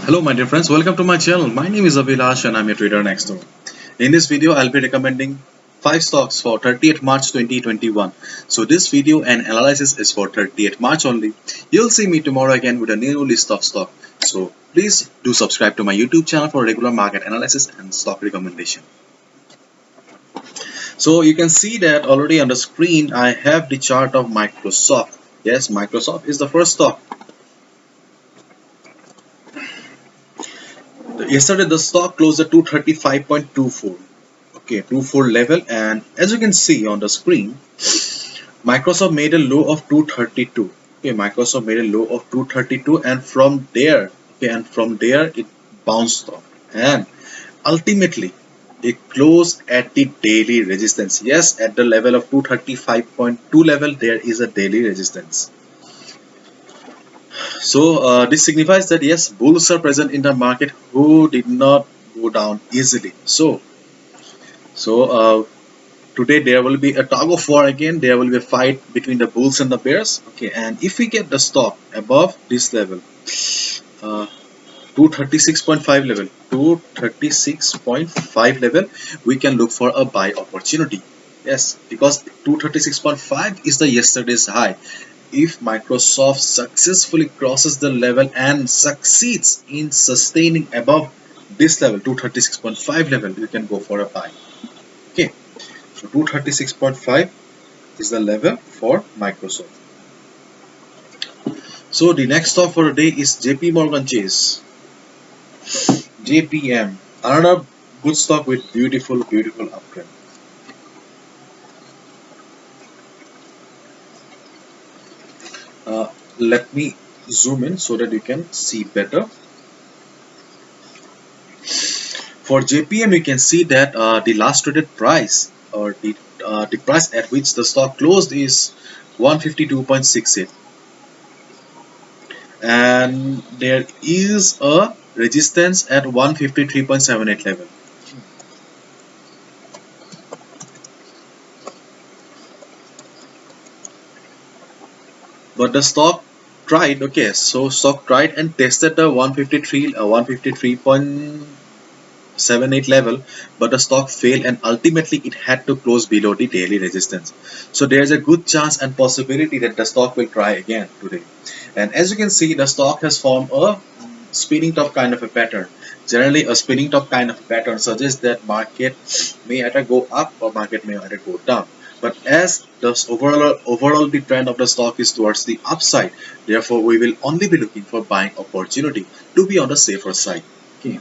Hello my dear friends, welcome to my channel. My name is Abhilash and I'm a trader next door. In this video, I'll be recommending 5 stocks for 30th March 2021. So this video and analysis is for 30th March only. You'll see me tomorrow again with a new list of stock. So please do subscribe to my YouTube channel for regular market analysis and stock recommendation. So you can see that already on the screen I have the chart of Microsoft. Yes, Microsoft is the first stock. Yesterday the stock closed at 235.24. Okay, 24 level, and as you can see on the screen, Microsoft made a low of 232. Okay, Microsoft made a low of 232, and from there, it bounced off, and ultimately it closed at the daily resistance. Yes, at the level of 235.2 level, there is a daily resistance. So this signifies that yes, bulls are present in the market who did not go down easily. So today there will be a tug of war again. There will be a fight between the bulls and the bears. Okay, and if we get the stock above this level, uh, 236.5 level, 236.5 level, we can look for a buy opportunity. Yes, because 236.5 is the yesterday's high. If Microsoft successfully crosses the level and succeeds in sustaining above this level, 236.5 level, you can go for a buy. Okay, so 236.5 is the level for Microsoft. So the next stock for the day is JP Morgan Chase. JPM, another good stock with beautiful uptrend. Let me zoom in so that you can see better. For JPM, you can see that the last traded price, or the price at which the stock closed, is 152.68, and there is a resistance at 153.78 level. But the stock tried, okay, so stock tried and tested the 153.78 level, but the stock failed and ultimately it had to close below the daily resistance. So there's a good chance and possibility that the stock will try again today. And as you can see, the stock has formed a spinning top kind of a pattern. Generally, a spinning top kind of a pattern suggests that market may either go up or market may either go down. But as the overall the trend of the stock is towards the upside, therefore we will only be looking for buying opportunity to be on the safer side. Okay.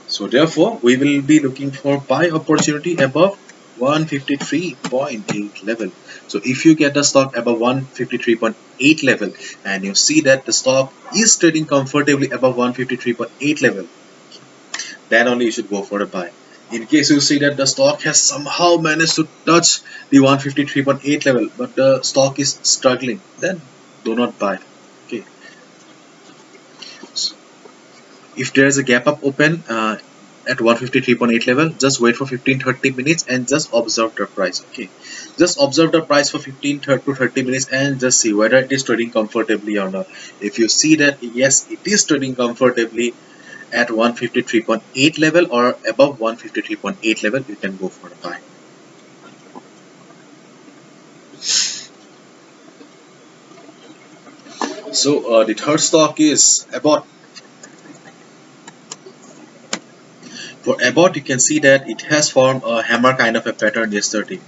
So therefore we will be looking for buy opportunity above 153.8 level. So if you get the stock above 153.8 level and you see that the stock is trading comfortably above 153.8 level, then only you should go for a buy. In case you see that the stock has somehow managed to touch the 153.8 level, but the stock is struggling, then do not buy. Okay. So if there is a gap up open at 153.8 level, just wait for 15-30 minutes and just observe the price. Okay, just observe the price for 15 to 30 minutes and just see whether it is trading comfortably or not. If you see that yes, it is trading comfortably at 153.8 level or above 153.8 level, you can go for a buy. So the third stock is Abbott. For Abbott, you can see that it has formed a hammer kind of a pattern yesterday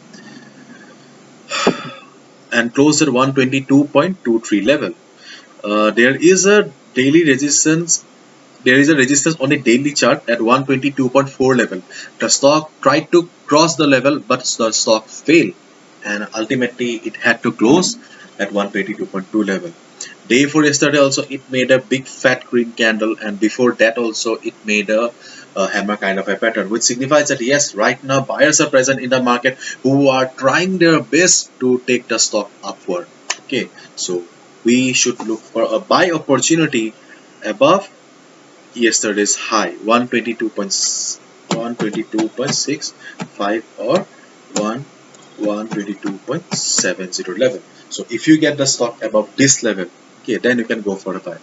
and closed at 122.23 level. There is a daily resistance. There is a resistance on a daily chart at 122.4 level. The stock tried to cross the level, but the stock failed, and ultimately it had to close at 122.2 level. Day before yesterday also it made a big fat green candle, and before that also it made a hammer kind of a pattern, which signifies that yes, right now buyers are present in the market who are trying their best to take the stock upward. Okay, so we should look for a buy opportunity above yesterday's high 122.65 or 122.70 level. So if you get the stock above this level, okay, then you can go for a buy.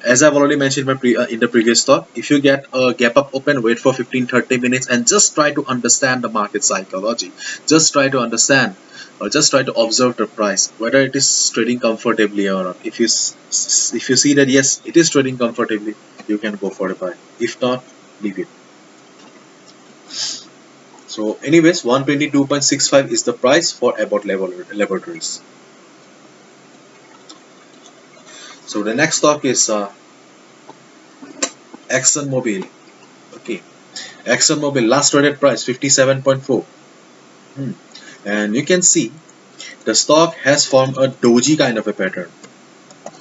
As I've already mentioned in the previous talk, if you get a gap up open, wait for 15-30 minutes and just try to understand the market psychology. Just try to understand, or just try to observe the price, whether it is trading comfortably or not. If you see that yes, it is trading comfortably, you can go for a buy. If not, leave it. So anyways, 122.65 is the price for Abbott Laboratories. So the next stock is ExxonMobil. Okay, ExxonMobil last traded price 57.4. And you can see the stock has formed a doji kind of a pattern.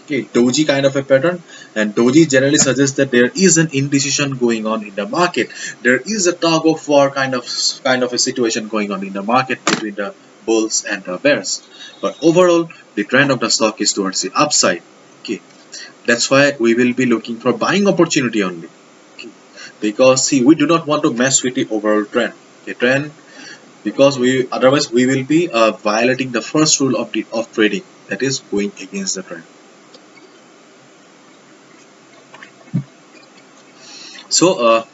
Okay, doji kind of a pattern, and doji generally suggests that there is an indecision going on in the market. There is a tug of war kind of a situation going on in the market between the bulls and the bears. But overall, the trend of the stock is towards the upside. Okay, that's why we will be looking for buying opportunity only. Okay, because see, we do not want to mess with the overall trend. The trend, because we otherwise we will be violating the first rule of trading, that is going against the trend. So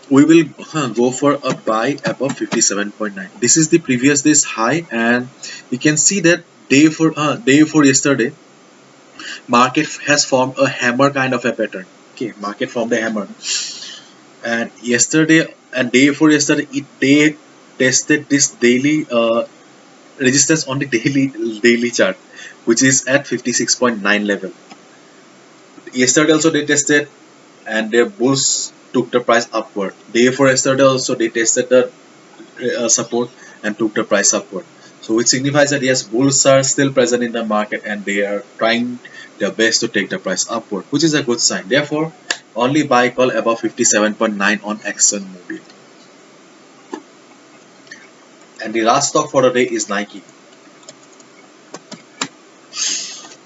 we will go for a buy above 57.9. This is the previous day's high, and you can see that day before yesterday, market has formed a hammer kind of a pattern. Okay, market formed a hammer, and yesterday and day before yesterday, they tested this daily resistance on the daily chart, which is at 56.9 level. Yesterday also they tested, and their bulls took the price upward. Day before yesterday also they tested the support and took the price upward. So which signifies that yes, bulls are still present in the market and they are trying their best to take the price upward, which is a good sign. Therefore, only buy call above 57.9 on ExxonMobil. And the last stock for the day is Nike.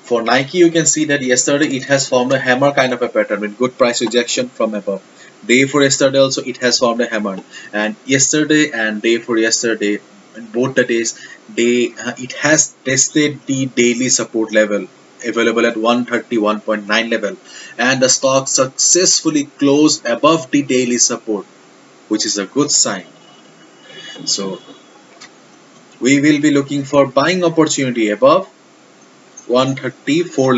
For Nike, you can see that yesterday it has formed a hammer kind of a pattern with good price rejection from above. Day for yesterday also it has formed a hammer, and yesterday and day for yesterday, in both the days, it has tested the daily support level available at 131.9 level, and the stock successfully closed above the daily support, which is a good sign. So we will be looking for buying opportunity above 134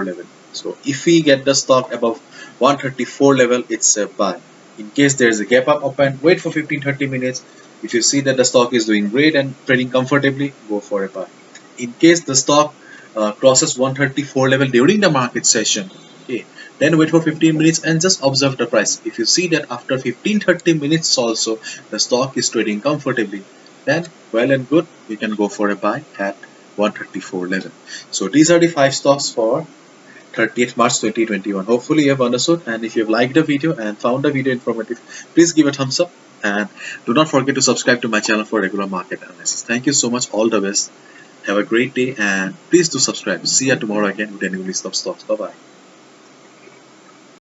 level. So if we get the stock above 134 level, it's a buy. In case there is a gap up open, wait for 15-30 minutes. If you see that the stock is doing great and trading comfortably, go for a buy. In case the stock crosses 134 level during the market session, okay, then wait for 15 minutes and just observe the price. If you see that after 15-30 minutes also the stock is trading comfortably, then well and good, you can go for a buy at 134 level. So these are the 5 stocks for 30th March 2021. Hopefully you have understood, and if you have liked the video and found the video informative, please give a thumbs up and do not forget to subscribe to my channel for regular market analysis. Thank you so much. All the best. Have a great day and please do subscribe. See you tomorrow again with a new list of stocks. Bye bye.